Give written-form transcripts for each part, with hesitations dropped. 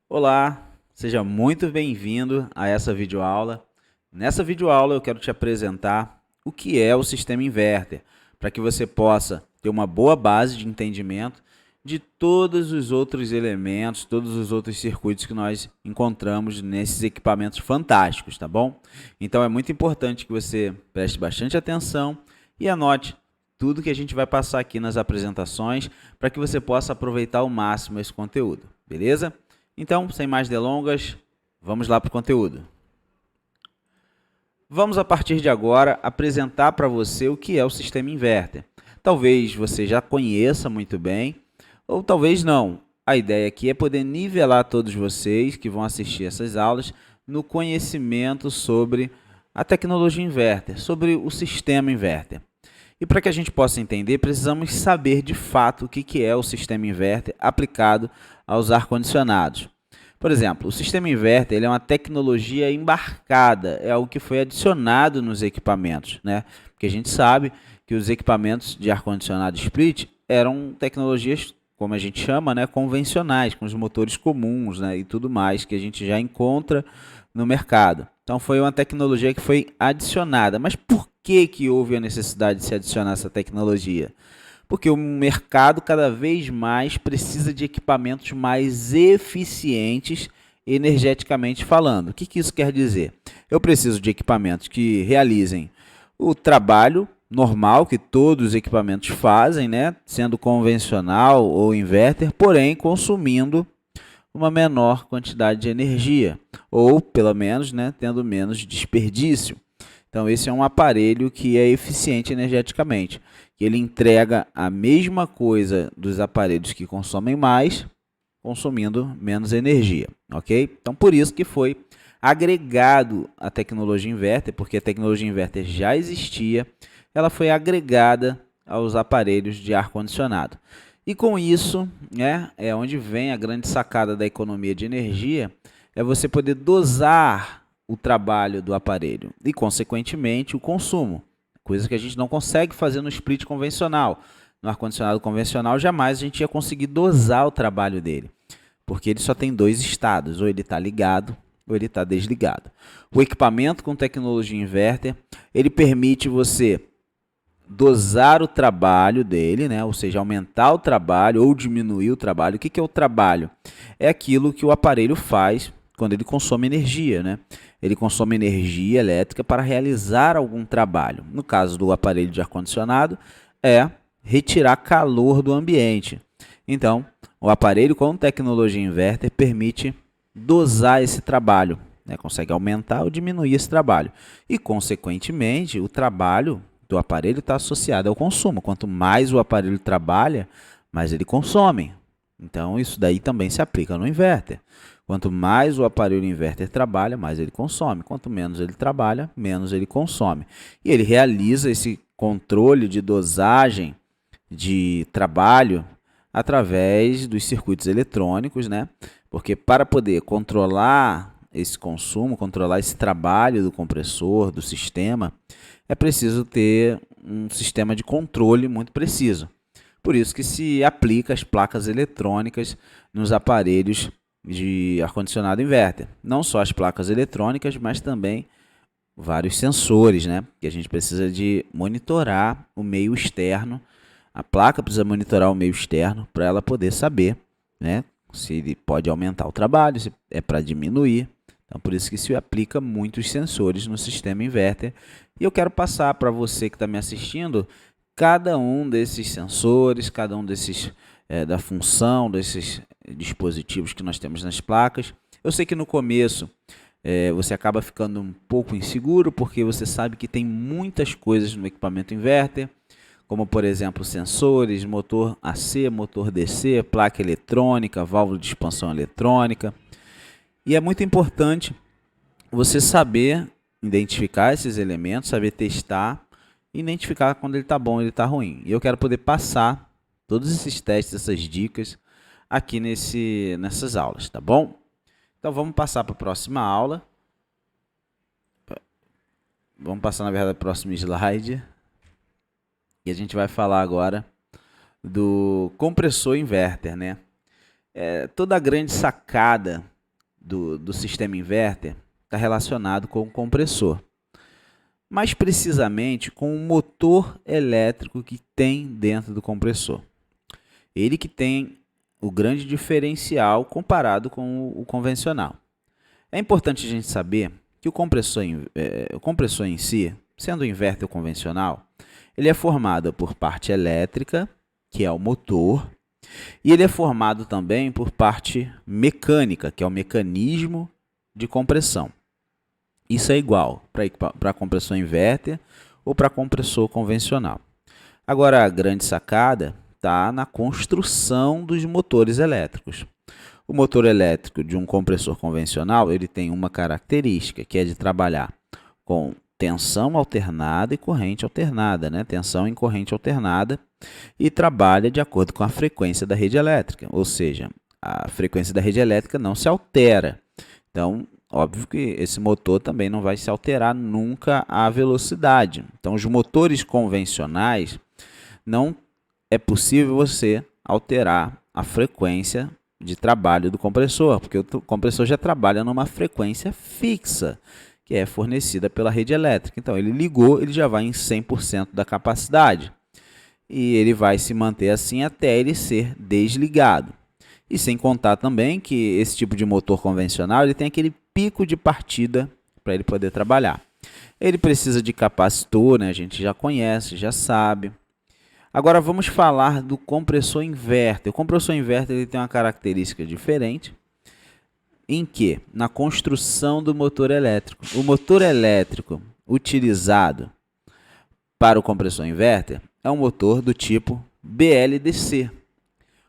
Olá, seja muito bem-vindo a essa videoaula. Nessa videoaula eu quero te apresentar o que é o sistema inverter, para que você possa ter uma boa base de entendimento de todos os outros elementos, todos os outros circuitos que nós encontramos nesses equipamentos fantásticos, tá bom? Então é muito importante que você preste bastante atenção e anote tudo que a gente vai passar aqui nas apresentações para que você possa aproveitar ao máximo esse conteúdo, beleza? Então, sem mais delongas, vamos lá para o conteúdo. Vamos, a partir de agora, apresentar para você o que é o sistema inverter. Talvez você já conheça muito bem, ou talvez não. A ideia aqui é poder nivelar todos vocês que vão assistir essas aulas no conhecimento sobre a tecnologia inverter, sobre o sistema inverter. E para que a gente possa entender, precisamos saber de fato o que é o sistema inverter aplicado aos ar-condicionados. Por exemplo, o sistema inverter ele é uma tecnologia embarcada, é algo que foi adicionado nos equipamentos, né? Porque a gente sabe que os equipamentos de ar-condicionado split eram tecnologias, como a gente chama, né, convencionais, com os motores comuns, né, e tudo mais que a gente já encontra no mercado. Então foi uma tecnologia que foi adicionada. Mas por que houve a necessidade de se adicionar essa tecnologia? Porque o mercado cada vez mais precisa de equipamentos mais eficientes energeticamente falando. O que isso quer dizer? Eu preciso de equipamentos que realizem o trabalho normal que todos os equipamentos fazem, né? Sendo convencional ou inverter, porém consumindo uma menor quantidade de energia, ou pelo menos, né, tendo menos desperdício. Então esse é um aparelho que é eficiente energeticamente, que ele entrega a mesma coisa dos aparelhos que consomem mais, consumindo menos energia, ok? Então por isso que foi agregado a tecnologia inverter, porque a tecnologia inverter já existia, ela foi agregada aos aparelhos de ar-condicionado. E com isso, né, é onde vem a grande sacada da economia de energia, é você poder dosar o trabalho do aparelho e, consequentemente, o consumo, coisa que a gente não consegue fazer no split convencional. No ar-condicionado convencional, jamais a gente ia conseguir dosar o trabalho dele, porque ele só tem dois estados, ou ele está ligado ou ele está desligado. O equipamento com tecnologia inverter, ele permite você dosar o trabalho dele, né? Ou seja, aumentar o trabalho ou diminuir o trabalho. O que é o trabalho? É aquilo que o aparelho faz quando ele consome energia, né? Ele consome energia elétrica para realizar algum trabalho. No caso do aparelho de ar-condicionado, é retirar calor do ambiente. Então, o aparelho com tecnologia inverter permite dosar esse trabalho, né? Consegue aumentar ou diminuir esse trabalho. E, consequentemente, o trabalho do aparelho está associado ao consumo. Quanto mais o aparelho trabalha, mais ele consome. Então, isso daí também se aplica no inverter. Quanto mais o aparelho inverter trabalha, mais ele consome. Quanto menos ele trabalha, menos ele consome. E ele realiza esse controle de dosagem de trabalho através dos circuitos eletrônicos, né? Porque para poder controlar esse consumo, controlar esse trabalho do compressor, do sistema, é preciso ter um sistema de controle muito preciso. Por isso que se aplica as placas eletrônicas nos aparelhos de ar-condicionado inverter. Não só as placas eletrônicas, mas também vários sensores, né? Que a gente precisa de monitorar o meio externo. A placa precisa monitorar o meio externo para ela poder saber, né, se ele pode aumentar o trabalho, se é para diminuir. Então, por isso que se aplica muitos sensores no sistema inverter. E eu quero passar para você que está me assistindo cada um desses sensores, cada um desses da função desses dispositivos que nós temos nas placas. Eu sei que no começo você acaba ficando um pouco inseguro, porque você sabe que tem muitas coisas no equipamento inverter, como por exemplo sensores, motor AC, motor DC, placa eletrônica, válvula de expansão eletrônica. E é muito importante você saber identificar esses elementos, saber testar e identificar quando ele está bom e ele está ruim. E eu quero poder passar todos esses testes, essas dicas aqui nessas aulas, tá bom? Então vamos passar para a próxima aula. Vamos passar, na verdade, para o próximo slide. E a gente vai falar agora do compressor inverter, né? Toda a grande sacada do sistema inverter está relacionado com o compressor. Mais precisamente com o motor elétrico que tem dentro do compressor. Ele que tem o grande diferencial comparado com o convencional. É importante a gente saber que o compressor em si, sendo um inverter convencional, ele é formado por parte elétrica, que é o motor, e ele é formado também por parte mecânica, que é o mecanismo de compressão. Isso é igual para compressor inverter ou para compressor convencional. Agora, a grande sacada está na construção dos motores elétricos. O motor elétrico de um compressor convencional ele tem uma característica, que é de trabalhar com tensão alternada e corrente alternada, né? Tensão em corrente alternada, e trabalha de acordo com a frequência da rede elétrica, ou seja, a frequência da rede elétrica não se altera. Então, óbvio que esse motor também não vai se alterar nunca a velocidade. Então, os motores convencionais, não é possível você alterar a frequência de trabalho do compressor, porque o compressor já trabalha numa frequência fixa, que é fornecida pela rede elétrica. Então, ele ligou, ele já vai em 100% da capacidade. E ele vai se manter assim até ele ser desligado. E sem contar também que esse tipo de motor convencional ele tem aquele pico de partida para ele poder trabalhar. Ele precisa de capacitor, né? A gente já conhece, já sabe. Agora vamos falar do compressor inverter. O compressor inverter ele tem uma característica diferente, em que? Na construção do motor elétrico. O motor elétrico utilizado para o compressor inverter é um motor do tipo BLDC.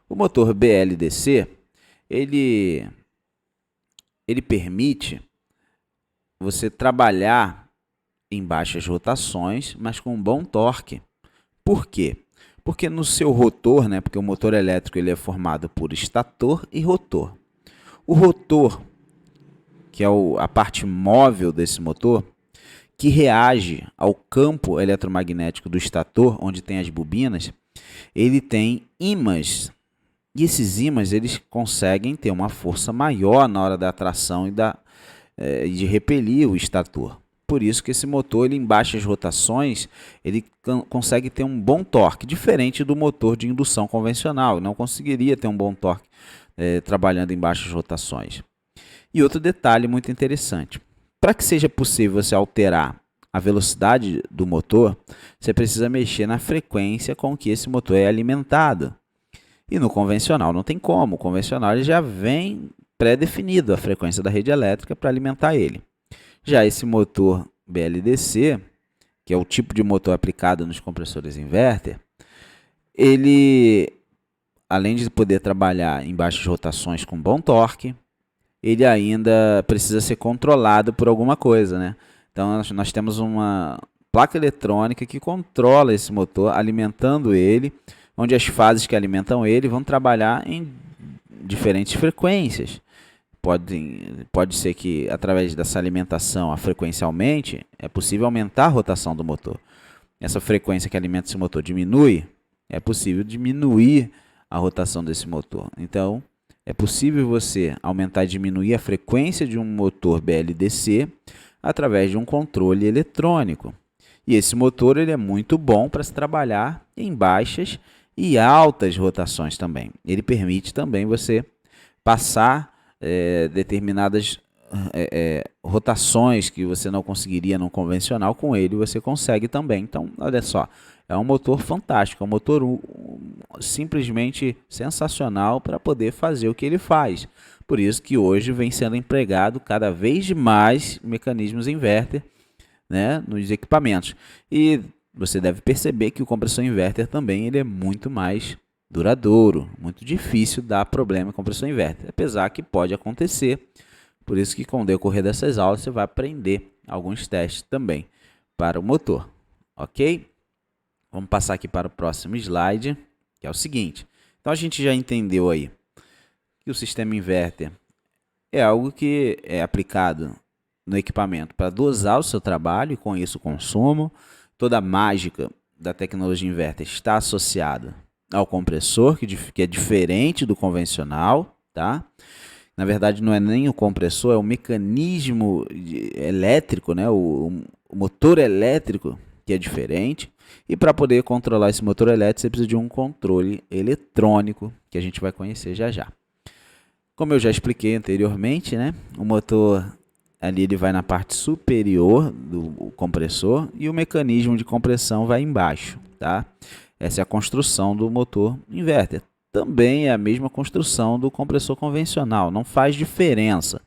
O motor BLDC, ele permite você trabalhar em baixas rotações, mas com um bom torque. Por quê? Porque no seu rotor, né, porque o motor elétrico ele é formado por estator e rotor. O rotor, que é a parte móvel desse motor, que reage ao campo eletromagnético do estator, onde tem as bobinas, ele tem ímãs. E esses ímãs eles conseguem ter uma força maior na hora da atração e de repelir o estator. Por isso que esse motor, ele, em baixas rotações, ele consegue ter um bom torque, diferente do motor de indução convencional. Não conseguiria ter um bom torque trabalhando em baixas rotações. E outro detalhe muito interessante. Para que seja possível você alterar a velocidade do motor, você precisa mexer na frequência com que esse motor é alimentado. E no convencional não tem como. O convencional ele já vem pré-definido a frequência da rede elétrica para alimentar ele. Já esse motor BLDC, que é o tipo de motor aplicado nos compressores inverter, ele, além de poder trabalhar em baixas rotações com bom torque, ele ainda precisa ser controlado por alguma coisa, né? Então, nós temos uma placa eletrônica que controla esse motor, alimentando ele, onde as fases que alimentam ele vão trabalhar em diferentes frequências. Pode ser que, através dessa alimentação, a frequência aumente, é possível aumentar a rotação do motor. Essa frequência que alimenta esse motor diminui, é possível diminuir a rotação desse motor. Então, é possível você aumentar e diminuir a frequência de um motor BLDC através de um controle eletrônico. E esse motor ele é muito bom para se trabalhar em baixas e altas rotações também. Ele permite também você passar determinadas rotações que você não conseguiria no convencional, com ele você consegue também. Então, olha só, é um motor fantástico, é um motor simplesmente sensacional para poder fazer o que ele faz. Por isso que hoje vem sendo empregado cada vez mais mecanismos inverter, né, nos equipamentos. E você deve perceber que o compressor inverter também ele é muito mais duradouro, muito difícil dar problema em compressor inverter, apesar que pode acontecer. Por isso que com o decorrer dessas aulas você vai aprender alguns testes também para o motor, ok? Vamos passar aqui para o próximo slide, que é o seguinte. Então a gente já entendeu aí que o sistema inverter é algo que é aplicado no equipamento para dosar o seu trabalho e com isso o consumo. Toda a mágica da tecnologia inverter está associada ao compressor, que é diferente do convencional, tá? Na verdade, não é nem o compressor, é o mecanismo elétrico, né? O motor elétrico que é diferente. E para poder controlar esse motor elétrico, você precisa de um controle eletrônico, que a gente vai conhecer já já. Como eu já expliquei anteriormente, né? O motor ali ele vai na parte superior do compressor e o mecanismo de compressão vai embaixo, tá? Essa é a construção do motor inverter. Também é a mesma construção do compressor convencional, não faz diferença.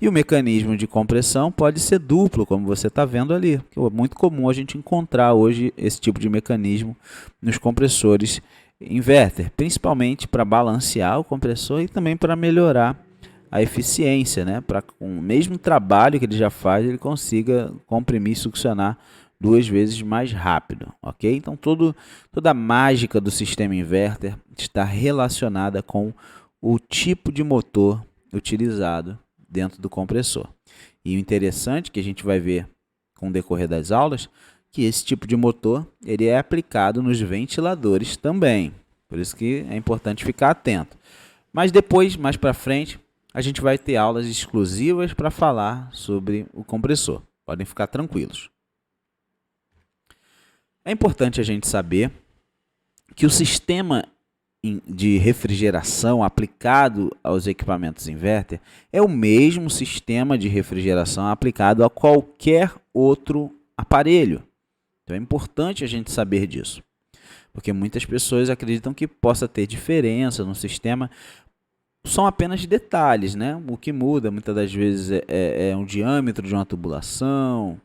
E o mecanismo de compressão pode ser duplo, como você está vendo ali. É muito comum a gente encontrar hoje esse tipo de mecanismo nos compressores inverter, principalmente para balancear o compressor e também para melhorar a eficiência, né? Para com o mesmo trabalho que ele já faz, ele consiga comprimir e succionar 2 vezes mais rápido, ok? Então toda a mágica do sistema inverter está relacionada com o tipo de motor utilizado dentro do compressor. E o interessante que a gente vai ver com o decorrer das aulas, que esse tipo de motor ele é aplicado nos ventiladores também. Por isso que é importante ficar atento. Mas depois, mais para frente, a gente vai ter aulas exclusivas para falar sobre o compressor. Podem ficar tranquilos. É importante a gente saber que o sistema de refrigeração aplicado aos equipamentos inverter é o mesmo sistema de refrigeração aplicado a qualquer outro aparelho. Então é importante a gente saber disso, porque muitas pessoas acreditam que possa ter diferença no sistema. São apenas detalhes, né? O que muda muitas das vezes é o diâmetro de uma tubulação,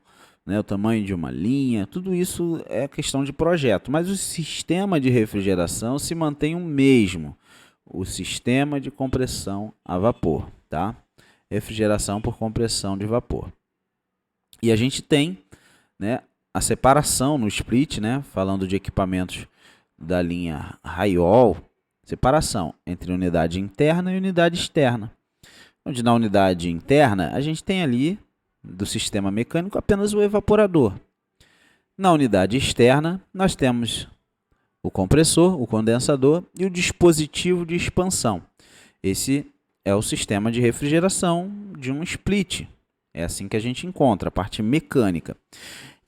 né, o tamanho de uma linha, tudo isso é questão de projeto, mas o sistema de refrigeração se mantém o mesmo, o sistema de compressão a vapor, tá? Refrigeração por compressão de vapor. E a gente tem, né, a separação no split, né, falando de equipamentos da linha Raiol, separação entre unidade interna e unidade externa, onde na unidade interna a gente tem ali do sistema mecânico apenas o evaporador. Na unidade externa, nós temos o compressor, o condensador e o dispositivo de expansão. Esse é o sistema de refrigeração de um split. É assim que a gente encontra a parte mecânica.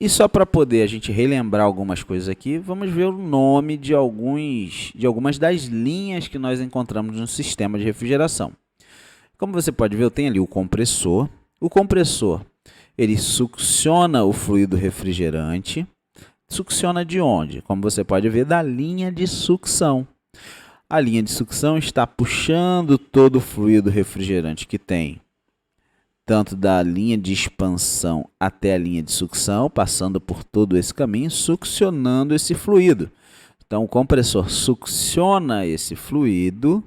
E só para poder a gente relembrar algumas coisas aqui, vamos ver o nome de algumas das linhas que nós encontramos no sistema de refrigeração. Como você pode ver, eu tenho ali o compressor. O compressor, ele succiona o fluido refrigerante. Succiona de onde? Como você pode ver, da linha de sucção. A linha de sucção está puxando todo o fluido refrigerante que tem, tanto da linha de expansão até a linha de sucção, passando por todo esse caminho, succionando esse fluido. Então, o compressor succiona esse fluido.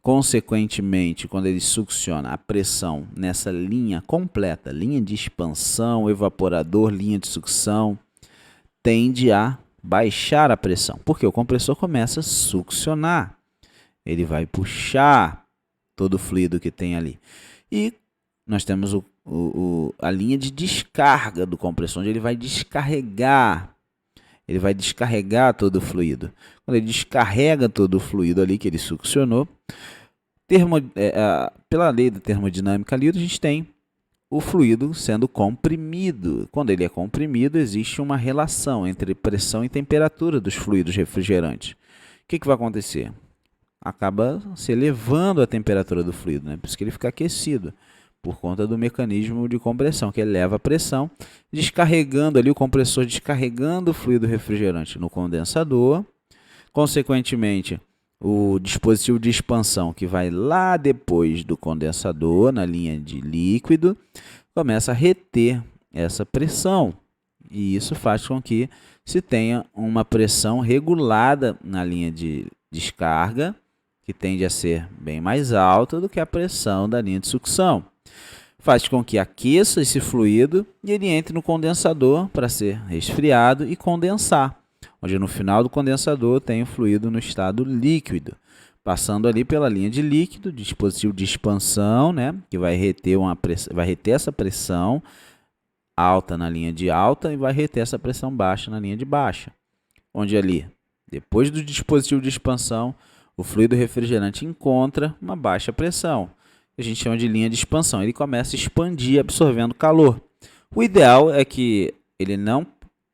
Consequentemente, quando ele succiona, a pressão nessa linha completa, linha de expansão, evaporador, linha de sucção, tende a baixar a pressão, porque o compressor começa a succionar. Ele vai puxar todo o fluido que tem ali. E nós temos a linha de descarga do compressor, onde ele vai descarregar todo o fluido. Quando ele descarrega todo o fluido ali que ele succionou, pela lei da termodinâmica ali, a gente tem o fluido sendo comprimido. Quando ele é comprimido, existe uma relação entre pressão e temperatura dos fluidos refrigerantes. O que vai acontecer? Acaba se elevando a temperatura do fluido, né? Por isso que ele fica aquecido, por conta do mecanismo de compressão, que eleva a pressão, descarregando ali o compressor, descarregando o fluido refrigerante no condensador. Consequentemente, o dispositivo de expansão, que vai lá depois do condensador, na linha de líquido, começa a reter essa pressão. E isso faz com que se tenha uma pressão regulada na linha de descarga, que tende a ser bem mais alta do que a pressão da linha de sucção. Faz com que aqueça esse fluido e ele entre no condensador para ser resfriado e condensar, onde no final do condensador tem o fluido no estado líquido, passando ali pela linha de líquido, dispositivo de expansão, né, que vai reter essa pressão alta na linha de alta e vai reter essa pressão baixa na linha de baixa, onde ali, depois do dispositivo de expansão, o fluido refrigerante encontra uma baixa pressão, que a gente chama de linha de expansão. Ele começa a expandir, absorvendo calor. O ideal é que ele não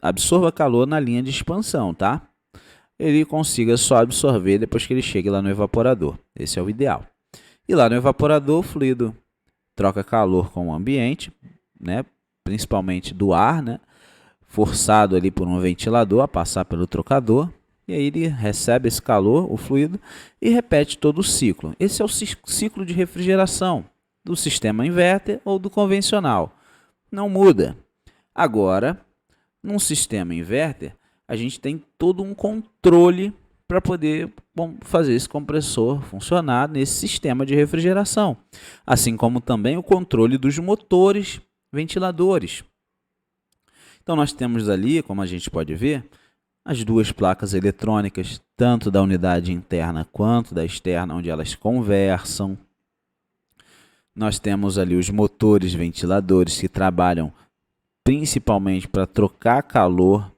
absorva calor na linha de expansão, tá? Ele consiga só absorver depois que ele chegue lá no evaporador. Esse é o ideal. E lá no evaporador, o fluido troca calor com o ambiente, né? Principalmente do ar, né? Forçado ali por um ventilador a passar pelo trocador. E aí ele recebe esse calor, o fluido, e repete todo o ciclo. Esse é o ciclo de refrigeração do sistema inverter ou do convencional. Não muda. Agora, num sistema inverter, a gente tem todo um controle para poder fazer esse compressor funcionar nesse sistema de refrigeração. Assim como também o controle dos motores ventiladores. Então nós temos ali, como a gente pode ver, as duas placas eletrônicas, tanto da unidade interna quanto da externa, onde elas conversam. Nós temos ali os motores ventiladores que trabalham principalmente para trocar calor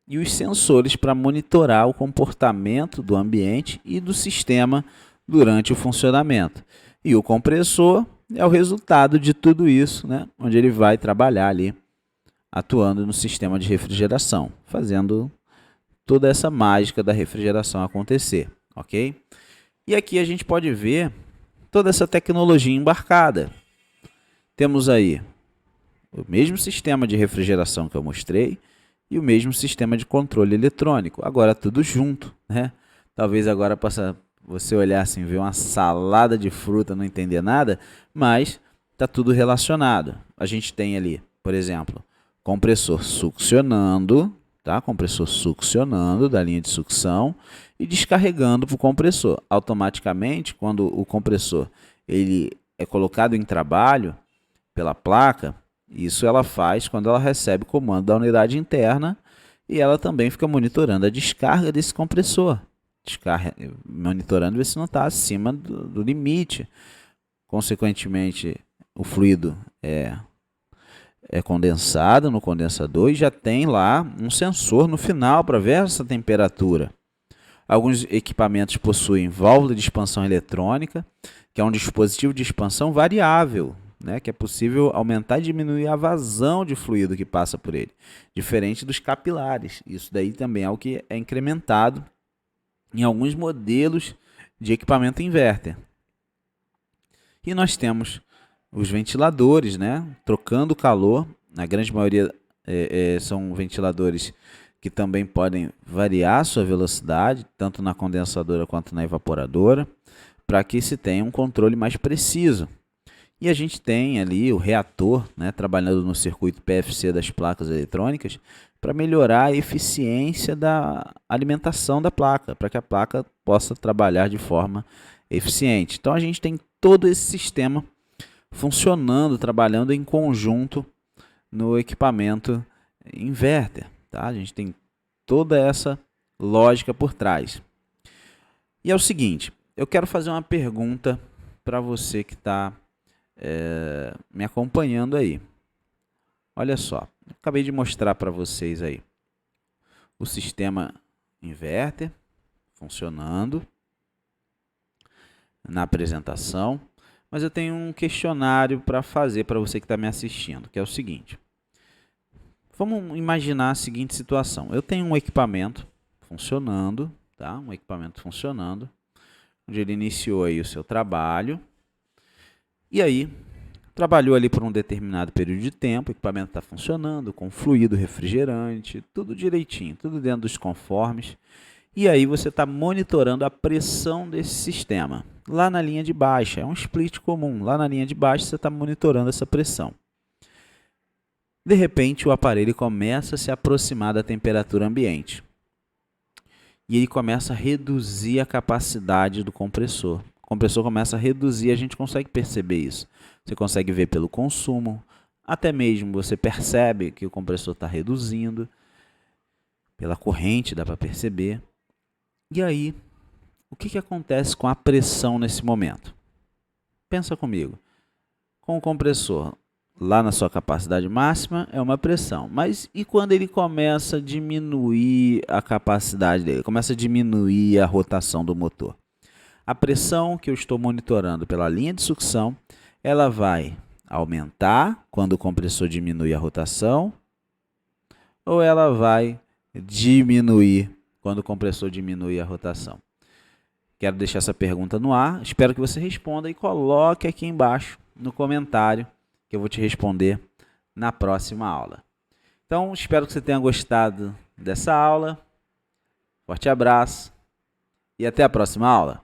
e os sensores para monitorar o comportamento do ambiente e do sistema durante o funcionamento. E o compressor é o resultado de tudo isso, né? Onde ele vai trabalhar ali, atuando no sistema de refrigeração, fazendo toda essa mágica da refrigeração acontecer, ok? E aqui a gente pode ver toda essa tecnologia embarcada. Temos aí o mesmo sistema de refrigeração que eu mostrei e o mesmo sistema de controle eletrônico. Agora tudo junto, né? Talvez agora possa você olhar assim, ver uma salada de fruta, não entender nada, mas está tudo relacionado. A gente tem ali, por exemplo, compressor succionando, tá? Compressor succionando da linha de sucção e descarregando para o compressor. Automaticamente, quando o compressor ele é colocado em trabalho pela placa, isso ela faz quando ela recebe comando da unidade interna e ela também fica monitorando a descarga desse compressor. Monitorando ver se não está acima do limite. Consequentemente, o fluido é condensado no condensador e já tem lá um sensor no final para ver essa temperatura. Alguns equipamentos possuem válvula de expansão eletrônica, que é um dispositivo de expansão variável, né, que é possível aumentar e diminuir a vazão de fluido que passa por ele, diferente dos capilares. Isso daí também é o que é incrementado em alguns modelos de equipamento inverter. E nós temos os ventiladores, né, trocando calor. Na grande maioria são ventiladores que também podem variar sua velocidade, tanto na condensadora quanto na evaporadora, para que se tenha um controle mais preciso. E a gente tem ali o reator, né, trabalhando no circuito PFC das placas eletrônicas para melhorar a eficiência da alimentação da placa, para que a placa possa trabalhar de forma eficiente. Então a gente tem todo esse sistema funcionando, trabalhando em conjunto no equipamento inverter, tá? A gente tem toda essa lógica por trás. E é o seguinte, eu quero fazer uma pergunta para você que está me acompanhando aí. Olha só, eu acabei de mostrar para vocês aí o sistema inverter funcionando na apresentação, mas eu tenho um questionário para fazer para você que está me assistindo, que é o seguinte. Vamos imaginar a seguinte situação. Eu tenho um equipamento funcionando, tá? Um equipamento funcionando, onde ele iniciou aí o seu trabalho. E aí, trabalhou ali por um determinado período de tempo, o equipamento está funcionando, com fluido refrigerante, tudo direitinho, tudo dentro dos conformes. E aí você está monitorando a pressão desse sistema. Lá na linha de baixa, é um split comum, lá na linha de baixo você está monitorando essa pressão. De repente, o aparelho começa a se aproximar da temperatura ambiente. E ele começa a reduzir a capacidade do compressor. O compressor começa a reduzir, a gente consegue perceber isso. Você consegue ver pelo consumo, até mesmo você percebe que o compressor está reduzindo. Pela corrente dá para perceber. E aí, o que acontece com a pressão nesse momento? Pensa comigo. Com o compressor lá na sua capacidade máxima, é uma pressão. Mas e quando ele começa a diminuir a capacidade dele, começa a diminuir a rotação do motor? A pressão que eu estou monitorando pela linha de sucção, ela vai aumentar quando o compressor diminui a rotação, ou ela vai diminuir quando o compressor diminui a rotação? Quero deixar essa pergunta no ar, espero que você responda e coloque aqui embaixo no comentário, que eu vou te responder na próxima aula. Então, espero que você tenha gostado dessa aula. Forte abraço e até a próxima aula.